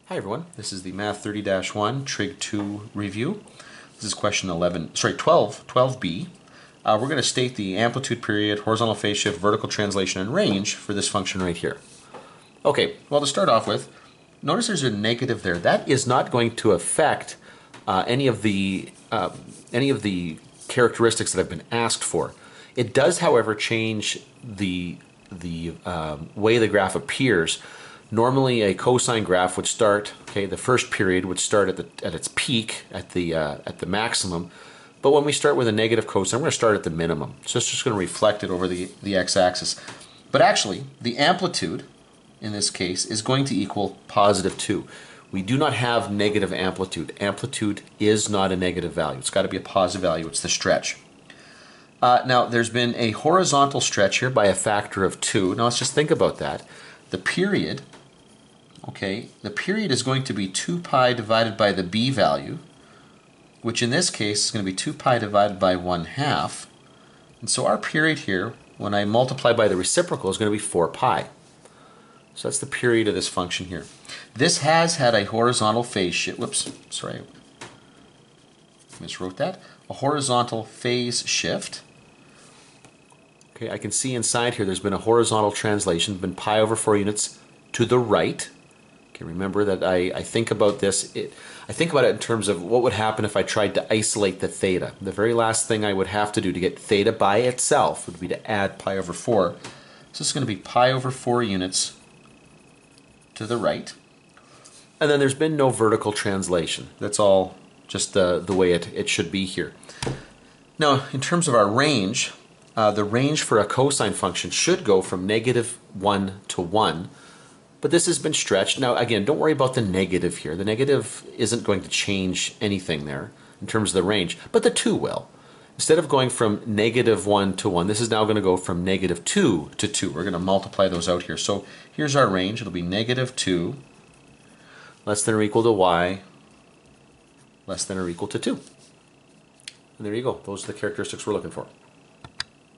Hi everyone, this is the Math 30-1 Trig 2 review. This is question 12B. We're going to state the amplitude, period, horizontal phase shift, vertical translation, and range for this function right here. Okay, well, to start off with, notice there's a negative there. That is not going to affect any of the characteristics that have been asked for. It does, however, change the way the graph appears. Normally, a cosine graph would start. Okay, the first period would start at its peak, at the maximum. But when we start with a negative cosine, we're going to start at the minimum. So it's just going to reflect it over the x-axis. But actually, the amplitude in this case is going to equal +2. We do not have negative amplitude. Amplitude is not a negative value. It's got to be a positive value. It's the stretch. Now, there's been a horizontal stretch here by a factor of 2. Now, let's just think about that. The period, okay, the period is going to be 2 pi divided by the b value, which in this case is going to be 2 pi divided by 1/2. And so our period here, when I multiply by the reciprocal, is going to be 4 pi. So that's the period of this function here. This has had a horizontal phase shift. Whoops, sorry, miswrote that. A horizontal phase shift. Okay, I can see inside here there's been a horizontal translation, been pi over 4 units to the right. Okay, remember that I think about this, I think about it in terms of what would happen if I tried to isolate the theta. The very last thing I would have to do to get theta by itself would be to add pi over 4. So it's going to be pi over 4 units to the right. And then there's been no vertical translation. That's all just the way it should be here. Now, in terms of our range, the range for a cosine function should go from -1 to 1, but this has been stretched. Now, again, don't worry about the negative here. The negative isn't going to change anything there in terms of the range, but the 2 will. Instead of going from -1 to 1, this is now going to go from -2 to 2. We're going to multiply those out here. So here's our range. It'll be -2 less than or equal to y less than or equal to 2. And there you go. Those are the characteristics we're looking for.